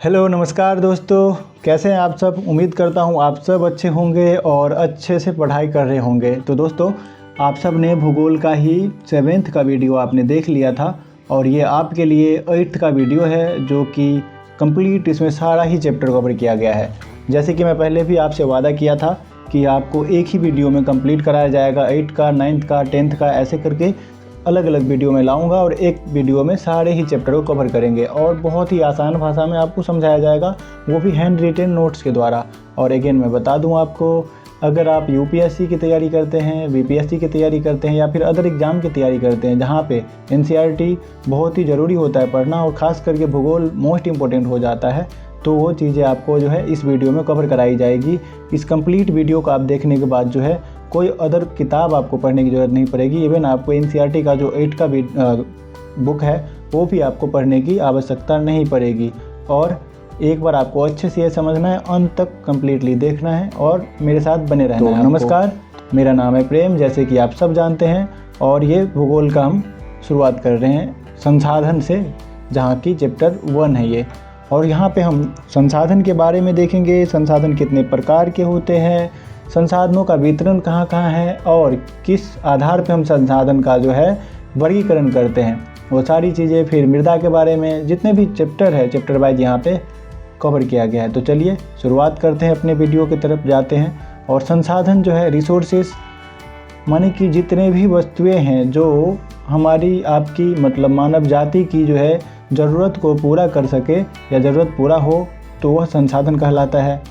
Hello नमस्कार दोस्तों, कैसे हैं आप सब। उम्मीद करता हूं आप सब अच्छे होंगे और अच्छे से पढ़ाई कर रहे होंगे। तो दोस्तों, आप सब ने भूगोल का ही 7th का वीडियो आपने देख लिया था और ये आपके लिए 8th का वीडियो है जो कि कंप्लीट इसमें सारा ही चैप्टर कवर किया गया है। जैसे कि मैं पहले भी आपसे वादा किया था कि आपको एक ही वीडियो में कंप्लीट कराया जाएगा। 8 का, 9th का, 10th का ऐसे करके अलग अलग वीडियो में लाऊंगा और एक वीडियो में सारे ही चैप्टर को कवर करेंगे और बहुत ही आसान भाषा में आपको समझाया जाएगा, वो भी हैंड रिटेन नोट्स के द्वारा। और अगेन मैं बता दूं आपको, अगर आप यूपीएससी की तैयारी करते हैं, बीपीएससी की तैयारी करते हैं या फिर अदर एग्ज़ाम की तैयारी करते हैं जहाँ पे एनसीईआरटी बहुत ही ज़रूरी होता है पढ़ना और ख़ास करके भूगोल मोस्ट इम्पोर्टेंट हो जाता है, तो वो चीज़ें आपको जो है इस वीडियो में कवर कराई जाएगी। इस कंप्लीट वीडियो को आप देखने के बाद जो है कोई अदर किताब आपको पढ़ने की ज़रूरत नहीं पड़ेगी। इवन आपको एनसीईआरटी का जो 8 का बुक है वो भी आपको पढ़ने की आवश्यकता नहीं पड़ेगी। और एक बार आपको अच्छे से ये समझना है, अंत तक कम्प्लीटली देखना है और मेरे साथ बने रहना है। नमस्कार, मेरा नाम है प्रेम, जैसे कि आप सब जानते हैं, और ये भूगोल का हम शुरुआत कर रहे हैं संसाधन से, जहाँ की चैप्टर 1 है ये। और यहाँ पे हम संसाधन के बारे में देखेंगे, संसाधन कितने प्रकार के होते हैं, संसाधनों का वितरण कहाँ कहाँ है और किस आधार पे हम संसाधन का जो है वर्गीकरण करते हैं, वो सारी चीज़ें। फिर मृदा के बारे में जितने भी चैप्टर है, चैप्टर वाइज यहाँ पे कवर किया गया है। तो चलिए शुरुआत करते हैं, अपने वीडियो की तरफ जाते हैं। और संसाधन जो है रिसोर्सेस, माने कि जितने भी वस्तुएं हैं जो हमारी आपकी मतलब मानव जाति की जो है ज़रूरत को पूरा कर सके या ज़रूरत पूरा हो, तो वह संसाधन कहलाता है।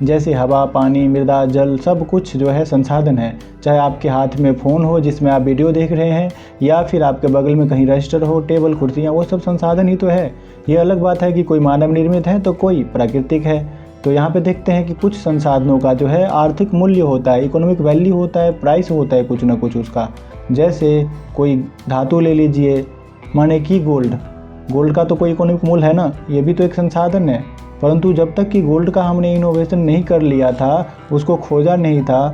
जैसे हवा, पानी, मृदा, जल, सब कुछ जो है संसाधन है। चाहे आपके हाथ में फ़ोन हो जिसमें आप वीडियो देख रहे हैं, या फिर आपके बगल में कहीं रजिस्टर हो, टेबल, कुर्सियाँ, वो सब संसाधन ही तो है। ये अलग बात है कि कोई मानव निर्मित है तो कोई प्राकृतिक है। तो यहाँ पे देखते हैं कि कुछ संसाधनों का जो है आर्थिक मूल्य होता है, इकोनॉमिक वैल्यू होता है, प्राइस होता है कुछ ना कुछ उसका। जैसे कोई धातु ले लीजिए, माने कि गोल्ड का तो कोई इकोनॉमिक मूल्य है ना, ये भी तो एक संसाधन है। परंतु जब तक कि गोल्ड का हमने इनोवेशन नहीं कर लिया था, उसको खोजा नहीं था,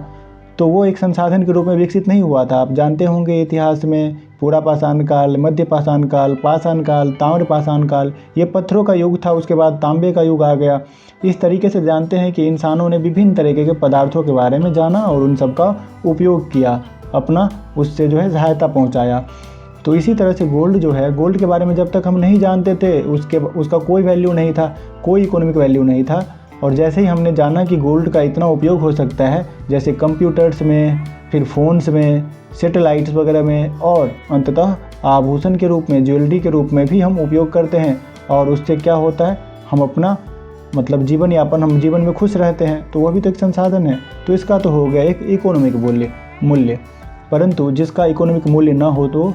तो वो एक संसाधन के रूप में विकसित नहीं हुआ था। आप जानते होंगे इतिहास में पूरा पाषाण काल, मध्य पाषाण काल, पाषाण काल, ताम्र पाषाण काल, ये पत्थरों का युग था, उसके बाद तांबे का युग आ गया। इस तरीके से जानते हैं कि इंसानों ने विभिन्न तरीके के पदार्थों के बारे में जाना और उन सब का उपयोग किया, अपना उससे जो है सहायता पहुँचाया। तो इसी तरह से गोल्ड जो है, गोल्ड के बारे में जब तक हम नहीं जानते थे उसका कोई वैल्यू नहीं था, कोई इकोनॉमिक वैल्यू नहीं था। और जैसे ही हमने जाना कि गोल्ड का इतना उपयोग हो सकता है, जैसे कंप्यूटर्स में, फिर फ़ोन्स में, सैटेलाइट्स वगैरह में, और अंततः आभूषण के रूप में, ज्वेलरी के रूप में भी हम उपयोग करते हैं। और उससे क्या होता है, हम अपना मतलब जीवन यापन, हम जीवन में खुश रहते हैं, तो वह भी तो एक संसाधन है। तो इसका तो हो गया एक इकोनॉमिक मूल्य। परंतु जिसका इकोनॉमिक मूल्य ना हो, तो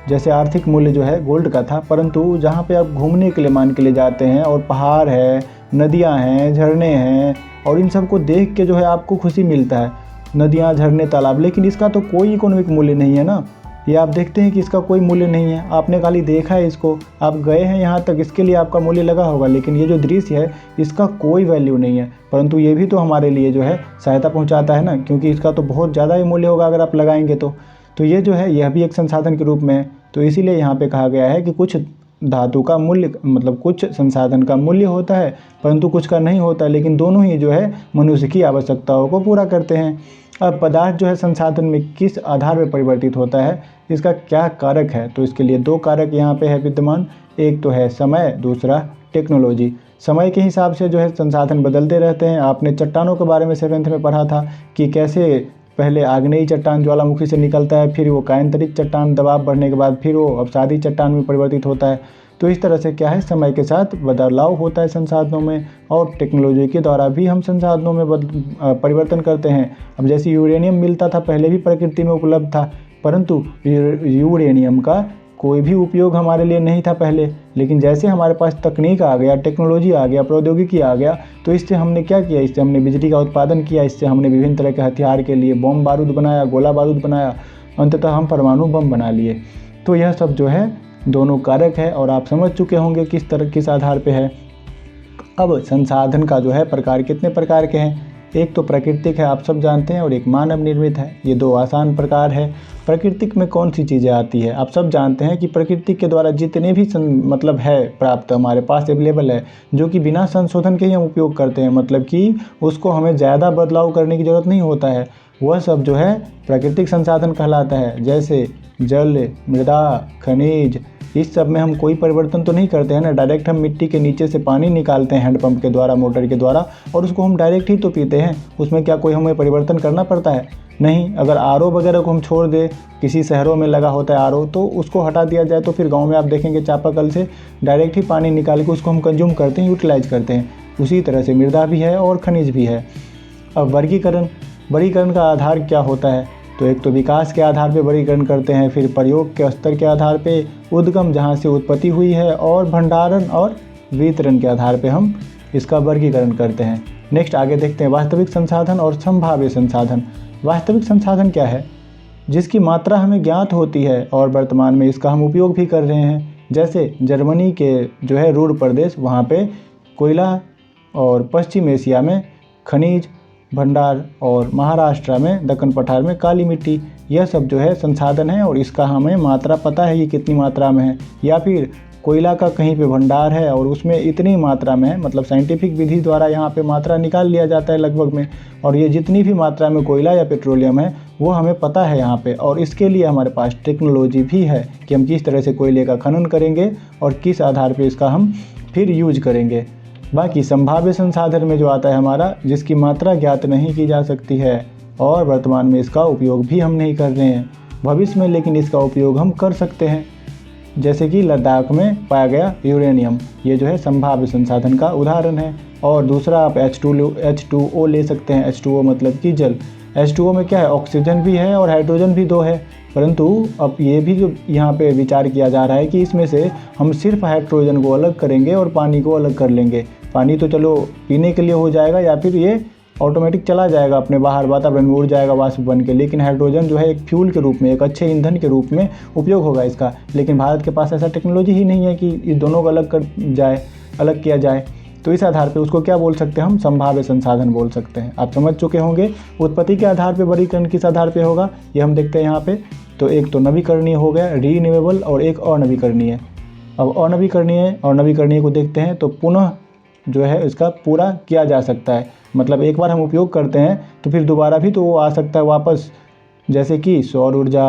जैसे आर्थिक मूल्य जो है गोल्ड का था, परंतु जहाँ पे आप घूमने के लिए मान के लिए जाते हैं और पहाड़ है, नदियाँ हैं, झरने हैं, और इन सब को देख के जो है आपको खुशी मिलता है, नदियाँ, झरने, तालाब, लेकिन इसका तो कोई इकोनॉमिक मूल्य नहीं है ना। ये आप देखते हैं कि इसका कोई मूल्य नहीं है, आपने खाली देखा है इसको, आप गए हैं यहाँ तक, इसके लिए आपका मूल्य लगा होगा, लेकिन ये जो दृश्य है इसका कोई वैल्यू नहीं है। परंतु ये भी तो हमारे लिए जो है सहायता पहुँचाता है ना, क्योंकि इसका तो बहुत ज़्यादा ही मूल्य होगा अगर आप लगाएंगे तो ये जो है यह भी एक संसाधन के रूप में है। तो इसीलिए यहाँ पे कहा गया है कि कुछ धातु का मूल्य, मतलब कुछ संसाधन का मूल्य होता है परंतु कुछ का नहीं होता, लेकिन दोनों ही जो है मनुष्य की आवश्यकताओं को पूरा करते हैं। अब पदार्थ जो है संसाधन में किस आधार पर परिवर्तित होता है, इसका क्या कारक है, तो इसके लिए 2 कारक यहाँ पे है विद्यमान। एक तो है समय, दूसरा टेक्नोलॉजी। समय के हिसाब से जो है संसाधन बदलते रहते हैं। आपने चट्टानों के बारे में 7th में पढ़ा था कि कैसे पहले आग्नेयी चट्टान ज्वालामुखी से निकलता है, फिर वो कायांतरित चट्टान दबाव बढ़ने के बाद फिर वो अवसादी चट्टान में परिवर्तित होता है। तो इस तरह से क्या है, समय के साथ बदलाव होता है संसाधनों में, और टेक्नोलॉजी के द्वारा भी हम संसाधनों में परिवर्तन करते हैं। अब जैसे यूरेनियम मिलता था, पहले भी प्रकृति में उपलब्ध था, परंतु यूरेनियम का कोई भी उपयोग हमारे लिए नहीं था पहले, लेकिन जैसे हमारे पास तकनीक आ गया, टेक्नोलॉजी आ गया, प्रौद्योगिकी आ गया, तो इससे हमने क्या किया, इससे हमने बिजली का उत्पादन किया, इससे हमने विभिन्न तरह के हथियार के लिए बम बारूद बनाया, गोला बारूद बनाया, अंततः हम परमाणु बम बना लिए। तो यह सब जो है दोनों कारक है और आप समझ चुके होंगे किस आधार पे है। अब संसाधन का जो है प्रकार कितने प्रकार के हैं, एक तो प्राकृतिक है, आप सब जानते हैं, और एक मानव निर्मित है। ये दो आसान प्रकार है। प्राकृतिक में कौन सी चीज़ें आती है? आप सब जानते हैं कि प्रकृति के द्वारा जितने भी मतलब है प्राप्त हमारे पास अवेलेबल है, जो कि बिना संशोधन के ही हम उपयोग करते हैं, मतलब कि उसको हमें ज़्यादा बदलाव करने की ज़रूरत नहीं होता है, वह सब जो है प्राकृतिक संसाधन कहलाता है। जैसे जल, मृदा, खनिज, इस सब में हम कोई परिवर्तन तो नहीं करते हैं ना। डायरेक्ट हम मिट्टी के नीचे से पानी निकालते हैं हैंडपंप के द्वारा, मोटर के द्वारा, और उसको हम डायरेक्ट ही तो पीते हैं। उसमें क्या कोई हमें परिवर्तन करना पड़ता है? नहीं। अगर आरओ वगैरह को हम छोड़ दें, किसी शहरों में लगा होता है आरओ, तो उसको हटा दिया जाए तो फिर गाँव में आप देखेंगे चापाकल से डायरेक्ट ही पानी निकाल के उसको हम कंज्यूम करते हैं, यूटिलाइज करते हैं। उसी तरह से मृदा भी है और खनिज भी है। अब वर्गीकरण का आधार क्या होता है? तो एक तो विकास के आधार पर वर्गीकरण करते हैं, फिर प्रयोग के स्तर के आधार पे, उद्गम जहाँ से उत्पत्ति हुई है, और भंडारण और वितरण के आधार पे हम इसका वर्गीकरण करते हैं। नेक्स्ट आगे देखते हैं वास्तविक संसाधन और संभाव्य संसाधन। वास्तविक संसाधन क्या है? जिसकी मात्रा हमें ज्ञात होती है और वर्तमान में इसका हम उपयोग भी कर रहे हैं। जैसे जर्मनी के जो है रूर प्रदेश, वहाँ पे कोयला, और पश्चिम एशिया में खनिज भंडार, और महाराष्ट्र में दक्कन पठार में काली मिट्टी। यह सब जो है संसाधन है और इसका हमें मात्रा पता है कि कितनी मात्रा में है। या फिर कोयला का कहीं पे भंडार है और उसमें इतनी मात्रा में है, मतलब साइंटिफिक विधि द्वारा यहाँ पे मात्रा निकाल लिया जाता है लगभग में, और ये जितनी भी मात्रा में कोयला या पेट्रोलियम है वो हमें पता है यहाँ पे। और इसके लिए हमारे पास टेक्नोलॉजी भी है कि हम किस तरह से कोयले का खनन करेंगे और किस आधार पर इसका हम फिर यूज करेंगे। बाकी संभाव्य संसाधन में जो आता है हमारा, जिसकी मात्रा ज्ञात नहीं की जा सकती है और वर्तमान में इसका उपयोग भी हम नहीं कर रहे हैं, भविष्य में लेकिन इसका उपयोग हम कर सकते हैं। जैसे कि लद्दाख में पाया गया यूरेनियम, ये जो है संभाव्य संसाधन का उदाहरण है। और दूसरा आप H2O ले सकते हैं। H2O मतलब कि जल। H2O में क्या है? ऑक्सीजन भी है और हाइड्रोजन भी दो है, परंतु अब ये भी जो यहाँ पे विचार किया जा रहा है कि इसमें से हम सिर्फ हाइड्रोजन को अलग करेंगे और पानी को अलग कर लेंगे। पानी तो चलो पीने के लिए हो जाएगा, या फिर ये ऑटोमेटिक चला जाएगा अपने बाहर वातावरण में, उड़ जाएगा वाष्प बन के, लेकिन हाइड्रोजन जो है एक फ्यूल के रूप में, एक अच्छे ईंधन के रूप में उपयोग होगा इसका। लेकिन भारत के पास ऐसा टेक्नोलॉजी ही नहीं है कि इस दोनों को अलग किया जाए। तो इस आधार पे उसको क्या बोल सकते हैं हम? संभाव्य संसाधन बोल सकते हैं। आप समझ चुके होंगे। उत्पत्ति के आधार पर वर्गीकरण किस आधार पर होगा ये हम देखते हैं यहाँ पे। तो एक तो नवीकरणीय हो गया, रीन्यूएबल, और एक अनवीकरणीय। अब अनवीकरणीय को देखते हैं तो पुनः जो है इसका पूरा किया जा सकता है, मतलब एक बार हम उपयोग करते हैं तो फिर दोबारा भी तो वो आ सकता है वापस। जैसे कि सौर ऊर्जा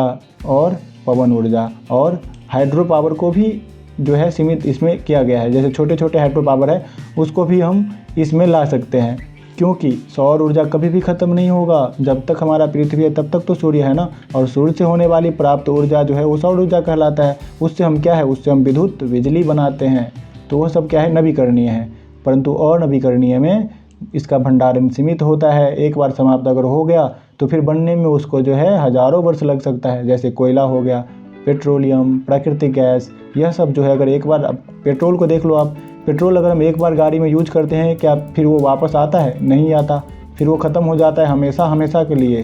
और पवन ऊर्जा और हाइड्रो पावर को भी जो है सीमित इसमें किया गया है। जैसे छोटे छोटे हाइड्रो पावर है उसको भी हम इसमें ला सकते हैं, क्योंकि सौर ऊर्जा कभी भी ख़त्म नहीं होगा। जब तक हमारा पृथ्वी है तब तक तो सूर्य है ना, और सूर्य से होने वाली प्राप्त ऊर्जा जो है वो सौर ऊर्जा कहलाता है। उससे हम क्या है, उससे हम विद्युत बिजली बनाते हैं। तो वह सब क्या है? नवीकरणीय है। परंतु अनवीकरणीय में इसका भंडारण सीमित होता है। एक बार समाप्त अगर हो गया तो फिर बनने में उसको जो है हज़ारों वर्ष लग सकता है। जैसे कोयला हो गया, पेट्रोलियम, प्राकृतिक गैस, यह सब जो है अगर एक बार, पेट्रोल को देख लो आप, पेट्रोल अगर हम एक बार गाड़ी में यूज करते हैं, क्या फिर वो वापस आता है? नहीं आता। फिर वो ख़त्म हो जाता है हमेशा के लिए,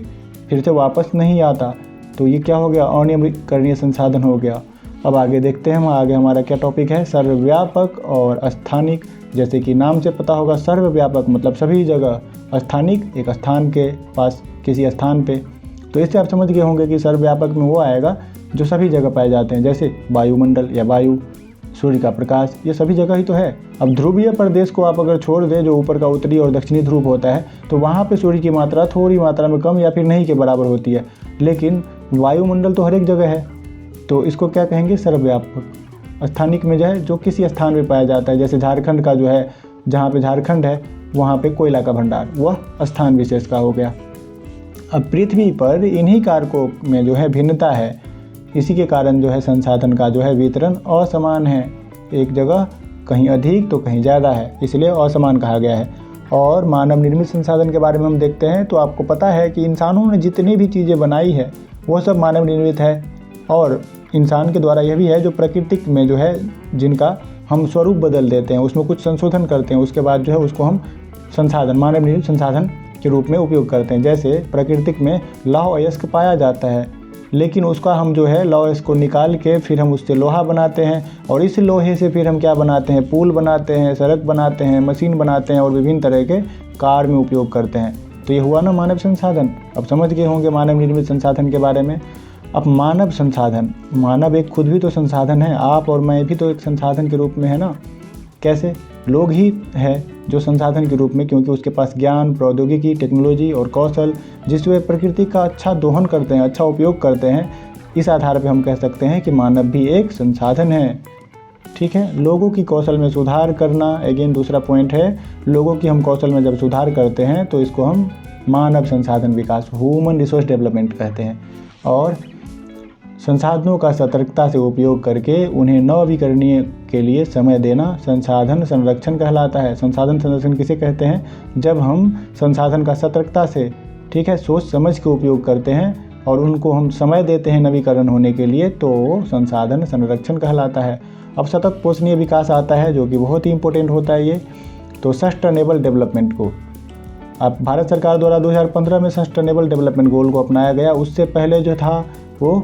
फिर से वापस नहीं आता। तो ये क्या हो गया? अनवीकरणीय संसाधन हो गया। अब आगे देखते हैं आगे हमारा क्या टॉपिक है, सर्वव्यापक और स्थानिक। जैसे कि नाम से पता होगा, सर्वव्यापक मतलब सभी जगह, स्थानिक एक स्थान के पास, किसी स्थान पे। तो इससे आप समझ गए होंगे कि सर्वव्यापक में वो आएगा जो सभी जगह पाए जाते हैं। जैसे वायुमंडल या वायु, सूर्य का प्रकाश, ये सभी जगह ही तो है। अब ध्रुवीय प्रदेश को आप अगर छोड़ दें, जो ऊपर का उत्तरी और दक्षिणी ध्रुव होता है, तो वहाँ पे सूर्य की मात्रा थोड़ी मात्रा में कम या फिर नहीं के बराबर होती है। लेकिन वायुमंडल तो हर एक जगह है, तो इसको क्या कहेंगे? सर्वव्यापक। स्थानिक में जो है जो किसी स्थान पे पाया जाता है। जैसे झारखंड का जो है, जहाँ पे झारखंड है वहाँ पे कोयला का भंडार, वह स्थान विशेष का हो गया। अब पृथ्वी पर इन्हीं कारकों में जो है भिन्नता है, इसी के कारण जो है संसाधन का जो है वितरण असमान है। एक जगह कहीं अधिक तो कहीं ज़्यादा है, इसलिए असमान कहा गया है। और मानव निर्मित संसाधन के बारे में हम देखते हैं तो आपको पता है कि इंसानों ने जितनी भी चीज़ें बनाई है वो सब मानव निर्मित है। और इंसान के द्वारा यह भी है जो प्राकृतिक में जो है जिनका हम स्वरूप बदल देते हैं, उसमें कुछ संशोधन करते हैं, उसके बाद जो है उसको हम संसाधन, मानव निर्मित संसाधन के रूप में उपयोग करते हैं। जैसे प्राकृतिक में लौह अयस्क पाया जाता है, लेकिन उसका हम जो है लौह अयस्क को निकाल के फिर हम उससे लोहा बनाते हैं, और इस लोहे से फिर हम क्या बनाते हैं? पुल बनाते हैं, सड़क बनाते हैं, मशीन बनाते हैं और विभिन्न तरह के कार में उपयोग करते हैं। तो ये हुआ ना मानव संसाधन। अब समझ गए होंगे मानव निर्मित संसाधन के बारे में। अब मानव संसाधन, मानव एक खुद भी तो संसाधन है, आप और मैं भी तो एक संसाधन के रूप में है ना। कैसे? लोग ही है जो संसाधन के रूप में, क्योंकि उसके पास ज्ञान, प्रौद्योगिकी, टेक्नोलॉजी और कौशल जिससे वे प्रकृति का अच्छा दोहन करते हैं, अच्छा उपयोग करते हैं। इस आधार पर हम कह सकते हैं कि मानव भी एक संसाधन है। ठीक है। लोगों की कौशल में सुधार करना, अगेन दूसरा पॉइंट है, लोगों की हम कौशल में जब सुधार करते हैं तो इसको हम मानव संसाधन विकास, ह्यूमन रिसोर्स डेवलपमेंट कहते हैं। और संसाधनों का सतर्कता से उपयोग करके उन्हें नवीकरणीय के लिए समय देना संसाधन संरक्षण कहलाता है। संसाधन संरक्षण किसे कहते हैं? जब हम संसाधन का सतर्कता से, ठीक है, सोच समझ के उपयोग करते हैं और उनको हम समय देते हैं नवीकरण होने के लिए, तो संसाधन संरक्षण कहलाता है। अब सतत पोषणीय विकास आता है जो कि बहुत ही इंपॉर्टेंट होता है ये। तो सस्टेनेबल डेवलपमेंट को अब भारत सरकार द्वारा 2015 में सस्टेनेबल डेवलपमेंट गोल को अपनाया गया। उससे पहले जो था वो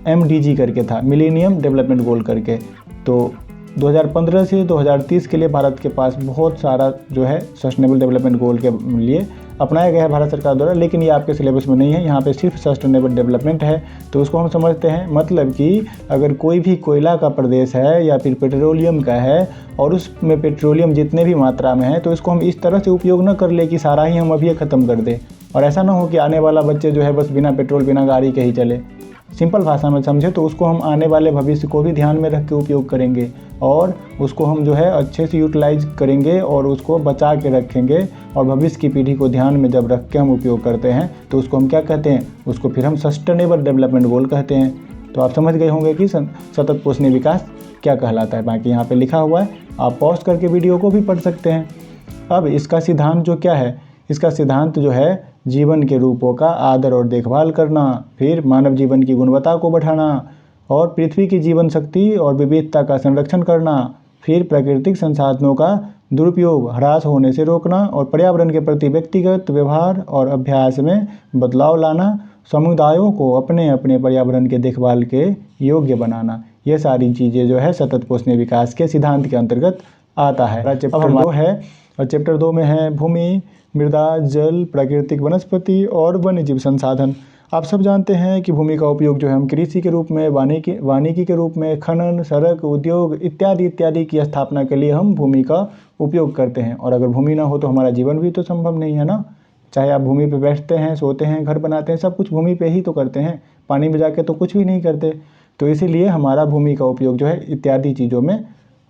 MDG करके था, मिलेनियम डेवलपमेंट गोल करके। तो 2015 से 2030 के लिए भारत के पास बहुत सारा जो है सस्टेनेबल डेवलपमेंट गोल के लिए अपनाया गया है भारत सरकार द्वारा, लेकिन ये आपके सिलेबस में नहीं है। यहाँ पे सिर्फ सस्टेनेबल डेवलपमेंट है। तो उसको हम समझते हैं, मतलब कि अगर कोई भी कोयला का प्रदेश है या फिर पेट्रोलियम का है और उसमें पेट्रोलियम जितने भी मात्रा में है, तो इसको हम इस तरह से उपयोग न कर ले कि सारा ही हम अभी ख़त्म कर दें। और ऐसा ना हो कि आने वाला बच्चे जो है बस बिना पेट्रोल बिना गाड़ी के ही चले। सिंपल भाषा में समझे तो उसको हम आने वाले भविष्य को भी ध्यान में रख के उपयोग करेंगे और उसको हम जो है अच्छे से यूटिलाइज करेंगे और उसको बचा के रखेंगे। और भविष्य की पीढ़ी को ध्यान में जब रख के हम उपयोग करते हैं तो उसको हम क्या कहते हैं? उसको फिर हम सस्टेनेबल डेवलपमेंट गोल कहते हैं। तो आप समझ गए होंगे कि सतत पोषणीय विकास क्या कहलाता है। बाकी यहाँ पर लिखा हुआ है, आप पॉज करके वीडियो को भी पढ़ सकते हैं। अब इसका सिद्धांत जो क्या है? इसका सिद्धांत जो है जीवन के रूपों का आदर और देखभाल करना, फिर मानव जीवन की गुणवत्ता को बढ़ाना और पृथ्वी की जीवन शक्ति और विविधता का संरक्षण करना, फिर प्राकृतिक संसाधनों का दुरुपयोग, ह्रास होने से रोकना और पर्यावरण के प्रति व्यक्तिगत व्यवहार और अभ्यास में बदलाव लाना, समुदायों को अपने अपने पर्यावरण के देखभाल के योग्य बनाना। ये सारी चीज़ें जो है सतत पोषणीय विकास के सिद्धांत के अंतर्गत आता है। चैप्टर 2 है और चैप्टर 2 में है भूमि, मृदा, जल, प्राकृतिक वनस्पति और वन्यजीव संसाधन। आप सब जानते हैं कि भूमि का उपयोग जो है हम कृषि के रूप में, वानिकी के रूप में, खनन, सड़क, उद्योग इत्यादि इत्यादि की स्थापना के लिए हम भूमि का उपयोग करते हैं। और अगर भूमि ना हो तो हमारा जीवन भी तो संभव नहीं है ना। चाहे आप भूमि पे बैठते हैं, सोते हैं, घर बनाते हैं, सब कुछ भूमि पे ही तो करते हैं। पानी में जाके तो कुछ भी नहीं करते। तो इसीलिए हमारा भूमि का उपयोग जो है इत्यादि चीज़ों में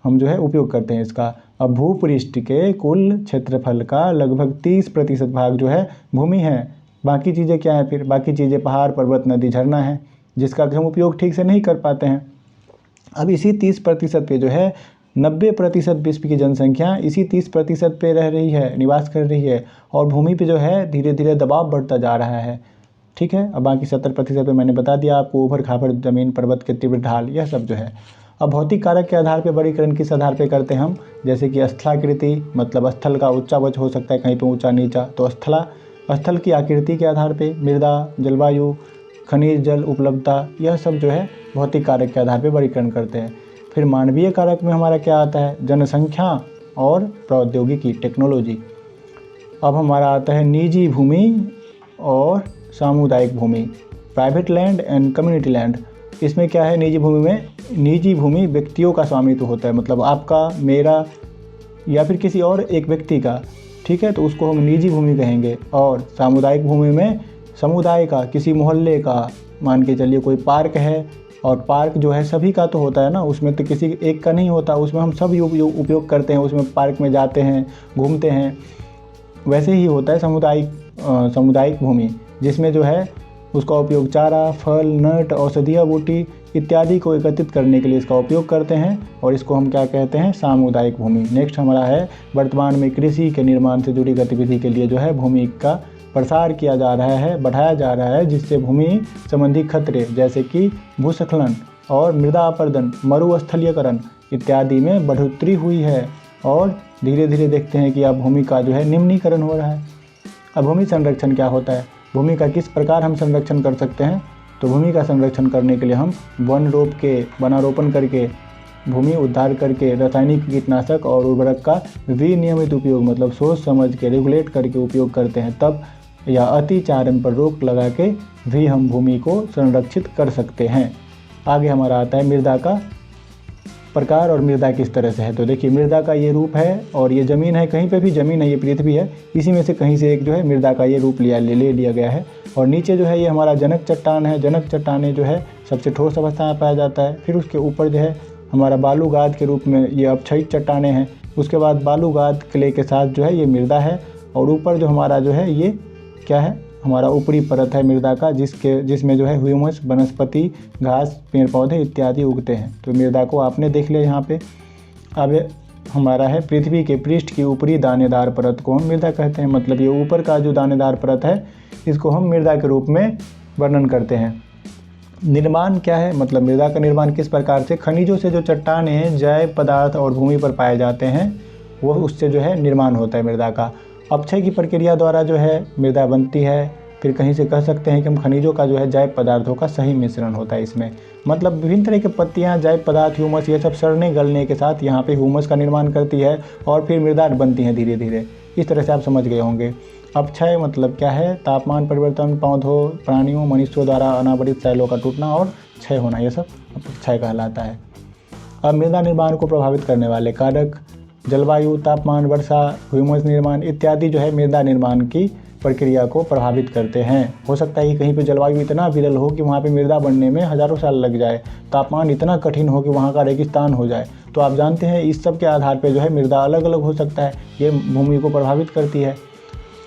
हम जो है उपयोग करते हैं इसका। अब भूपृष्ठ के कुल क्षेत्रफल का लगभग 30% भाग जो है भूमि है। बाकी चीज़ें क्या है? फिर बाकी चीज़ें पहाड़, पर्वत, नदी, झरना है, जिसका हम उपयोग ठीक से नहीं कर पाते हैं। अब इसी 30% पे जो है 90% विश्व की जनसंख्या इसी 30% पे रह रही है, निवास कर रही है। और भूमि पे जो है धीरे धीरे दबाव बढ़ता जा रहा है। ठीक है। अब बाकी 70% पे मैंने बता दिया आपको, ऊबड़ खाबड़ जमीन, पर्वत के तीव्र ढाल, यह सब जो है। अब भौतिक कारक के आधार पर वर्गीकरण किस आधार पर करते हैं हम? जैसे कि स्थलाकृति, मतलब स्थल का ऊंचा वच हो सकता है, कहीं पे ऊंचा नीचा, तो स्थल की आकृति के आधार पे, मृदा, जलवायु, खनिज जल उपलब्धता, यह सब जो है भौतिक कारक के आधार पर वर्गीकरण करते हैं। फिर मानवीय कारक में हमारा क्या आता है? जनसंख्या और प्रौद्योगिकी, टेक्नोलॉजी। अब हमारा आता है निजी भूमि और सामुदायिक भूमि, private land and community land. इसमें क्या है? निजी भूमि में, निजी भूमि व्यक्तियों का स्वामित्व होता है, मतलब आपका, मेरा या फिर किसी और एक व्यक्ति का। ठीक है। तो उसको हम निजी भूमि कहेंगे। और सामुदायिक भूमि में समुदाय का, किसी मोहल्ले का, मान के चलिए कोई पार्क है और पार्क जो है सभी का तो होता है ना, उसमें तो किसी एक का नहीं होता, उसमें हम सब उपयोग करते हैं, उसमें पार्क में जाते हैं, घूमते हैं। वैसे ही होता है सामुदायिक भूमि, जिसमें जो है उसका उपयोग चारा, फल, नट, औषधीय बूटी इत्यादि को एकत्रित करने के लिए इसका उपयोग करते हैं और इसको हम क्या कहते हैं? सामुदायिक भूमि। नेक्स्ट हमारा है वर्तमान में कृषि के निर्माण से जुड़ी गतिविधि के लिए जो है भूमि का प्रसार किया जा रहा है, बढ़ाया जा रहा है, जिससे भूमि संबंधी खतरे जैसे कि भूस्खलन और मृदा अपरदन, मरुस्थलीकरण इत्यादि में बढ़ोतरी हुई है। और धीरे धीरे देखते हैं कि अब भूमि का जो है निम्नीकरण हो रहा है। अब भूमि संरक्षण क्या होता है? भूमि का किस प्रकार हम संरक्षण कर सकते हैं? तो भूमि का संरक्षण करने के लिए हम वनारोपण करके, भूमि उद्धार करके रासायनिक कीटनाशक और उर्वरक का विनियमित उपयोग मतलब सोच समझ के रेगुलेट करके उपयोग करते हैं तब या अतिचारण पर रोक लगा के भी हम भूमि को संरक्षित कर सकते हैं। आगे हमारा आता है मृदा का प्रकार और मृदा किस तरह से है। तो देखिए मृदा का ये रूप है और ये ज़मीन है, कहीं पे भी ज़मीन है, ये पृथ्वी है, इसी में से कहीं से एक जो है मृदा का ये रूप ले लिया गया है। और नीचे जो है ये हमारा जनक चट्टान है। जनक चट्टाने जो है सबसे ठोस अवस्था में पाया जाता है। फिर उसके ऊपर जो है हमारा बालूगाद के रूप में ये अपक्षयित चट्टाने हैं। उसके बाद बालूगाद क्ले के साथ जो है ये मृदा है और ऊपर जो हमारा जो है ये क्या है, हमारा ऊपरी परत है मृदा का जिसमें जो है ह्यूमस, वनस्पति, घास, पेड़ पौधे इत्यादि उगते हैं। तो मृदा को आपने देख लिया यहाँ पे। अब हमारा है पृथ्वी के पृष्ठ की ऊपरी दानेदार परत को हम मृदा कहते हैं। मतलब ये ऊपर का जो दानेदार परत है इसको हम मृदा के रूप में वर्णन करते हैं। निर्माण क्या है, मतलब मृदा का निर्माण किस प्रकार से, खनिजों से जो चट्टान हैं, जैव पदार्थ और भूमि पर पाए जाते हैं वो उससे जो है निर्माण होता है मृदा का। अपक्षय की प्रक्रिया द्वारा जो है मृदा बनती है। फिर कहीं से कह सकते हैं कि हम खनिजों का जो है जैव पदार्थों का सही मिश्रण होता है इसमें। मतलब विभिन्न तरह के पत्तियां, जैव पदार्थ, ह्यूमस, ये सब सड़ने गलने के साथ यहाँ पे ह्यूमस का निर्माण करती है और फिर मृदा बनती है धीरे धीरे। इस तरह से आप समझ गए होंगे। अपक्षय मतलब क्या है, तापमान परिवर्तन, पौधों, प्राणियों, मनुष्यों द्वारा अनावरित शैलों का टूटना और क्षय होना, ये सब अपक्षय कहलाता है। अब मृदा निर्माण को प्रभावित करने वाले कारक जलवायु, तापमान, वर्षा, ह्यूमस निर्माण इत्यादि जो है मृदा निर्माण की प्रक्रिया को प्रभावित करते हैं। हो सकता है कि कहीं पे जलवायु इतना विरल हो कि वहाँ पे मृदा बनने में हज़ारों साल लग जाए, तापमान इतना कठिन हो कि वहाँ का रेगिस्तान हो जाए। तो आप जानते हैं इस सब के आधार पे जो है मृदा अलग अलग हो सकता है, ये भूमि को प्रभावित करती है।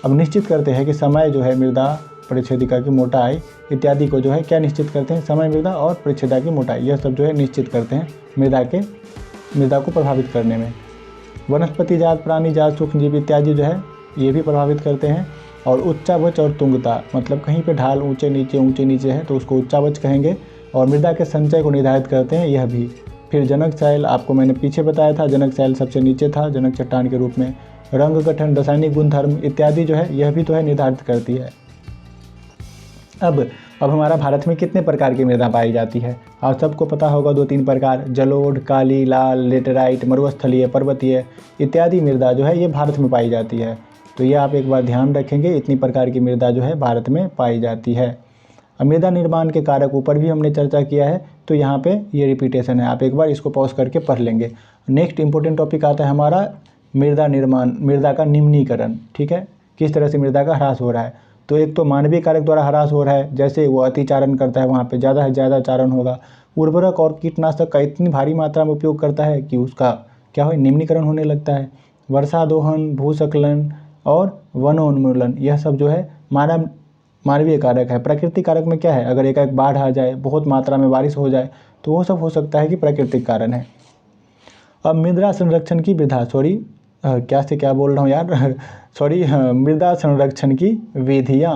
अब निश्चित करते हैं कि समय जो है मृदा, परिच्छेदिका की मोटाई इत्यादि को जो है क्या निश्चित करते हैं, समय, मृदा और परिच्छेदिका की मोटाई, यह सब जो है निश्चित करते हैं मृदा को प्रभावित करने में। वनस्पति जात, प्राणी जात, सूक्ष्मजीव इत्यादि जो है ये भी प्रभावित करते हैं। और उच्चावच और तुंगता, मतलब कहीं पे ढाल ऊंचे नीचे है तो उसको उच्चावच कहेंगे। और मृदा के संचय को निर्धारित करते हैं यह भी। फिर जनक शैल, आपको मैंने पीछे बताया था, जनक शैल सबसे नीचे था जनक चट्टान के रूप में। रंग गठन, रासायनिक गुणधर्म इत्यादि जो है यह भी तो है निर्धारित करती है। अब हमारा भारत में कितने प्रकार की मृदा पाई जाती है, आप सबको पता होगा 2-3 प्रकार, जलोढ़, काली, लाल, लेटेराइट, मरुस्थलीय, पर्वतीय इत्यादि मृदा जो है ये भारत में पाई जाती है। तो ये आप एक बार ध्यान रखेंगे, इतनी प्रकार की मृदा जो है भारत में पाई जाती है। मृदा निर्माण के कारक ऊपर भी हमने चर्चा किया है, तो यहाँ पे ये रिपीटेशन है, आप एक बार इसको पॉज करके पढ़ लेंगे। नेक्स्ट इंपॉर्टेंट टॉपिक आता है हमारा मृदा निर्माण, मृदा का निम्नीकरण। ठीक है, किस तरह से मृदा का ह्रास हो रहा है। तो एक तो मानवीय कारक द्वारा ह्रास हो रहा है, जैसे वो अतिचारण करता है, वहाँ पे ज़्यादा से ज़्यादा चारण होगा। उर्वरक और कीटनाशक का इतनी भारी मात्रा में उपयोग करता है कि उसका क्या हो, निम्नीकरण होने लगता है। वर्षा दोहन, भूस्खलन और वनोन्मूलन, यह सब जो है मानवीय कारक है। प्राकृतिक कारक में क्या है, अगर एकाएक बाढ़ आ जाए, बहुत मात्रा में बारिश हो जाए, तो वो सब हो सकता है कि प्राकृतिक कारण है। अब मृदा संरक्षण की विधा, क्या बोल रहा हूँ यार मृदा संरक्षण की विधियाँ।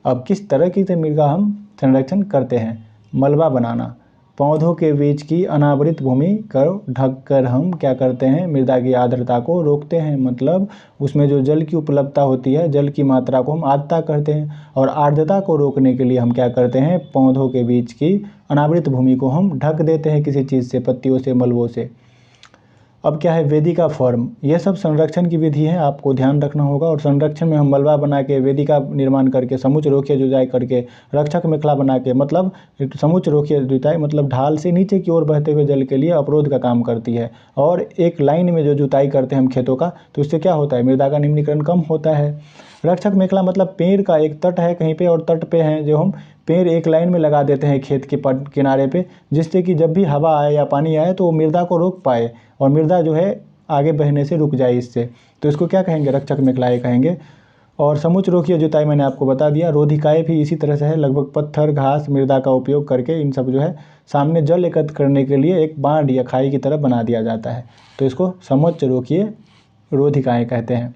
अब किस तरह की से मृदा हम संरक्षण करते हैं। मलबा बनाना, पौधों के बीच की अनावृत भूमि को ढककर हम क्या करते हैं, मृदा की आर्द्रता को रोकते हैं। मतलब उसमें जो जल की उपलब्धता होती है, जल की मात्रा को हम आर्द्रता करते हैं। और आर्द्रता को रोकने के लिए हम क्या करते हैं, पौधों के बीच की अनावृत भूमि को हम ढक देते हैं किसी चीज़ से, पत्तियों से, मलबों से। अब क्या है, वेदिका फॉर्म, ये सब संरक्षण की विधि है, आपको ध्यान रखना होगा। और संरक्षण में हम मलबा बना के, वेदिका निर्माण करके, समुच रोकिया जुताई करके, रक्षक मेखला बना के, मतलब समुच रोकिया जुताई मतलब ढाल से नीचे की ओर बहते हुए जल के लिए अवरोध का काम करती है। और एक लाइन में जो जुताई करते हैं हम खेतों का, तो इससे क्या होता है, मृदा का निम्नीकरण कम होता है। रक्षक मेखला मतलब पेड़ का एक तट है कहीं पे, और तट पे हैं जो हम पेड़ एक लाइन में लगा देते हैं खेत के किनारे पे, जिससे कि जब भी हवा आए या पानी आए तो वो मृदा को रोक पाए और मृदा जो है आगे बहने से रुक जाए इससे। तो इसको क्या कहेंगे, रक्षक मेखलाएँ कहेंगे। और समुच रोकिया जुताई मैंने आपको बता दिया। रोधिकाएँ भी इसी तरह से है, लगभग पत्थर, घास, मृदा का उपयोग करके इन सब जो है सामने जल एकत्र करने के लिए एक बांध या खाई की तरह बना दिया जाता है। तो इसको समुच रोकिए रोधिकाएँ कहते हैं।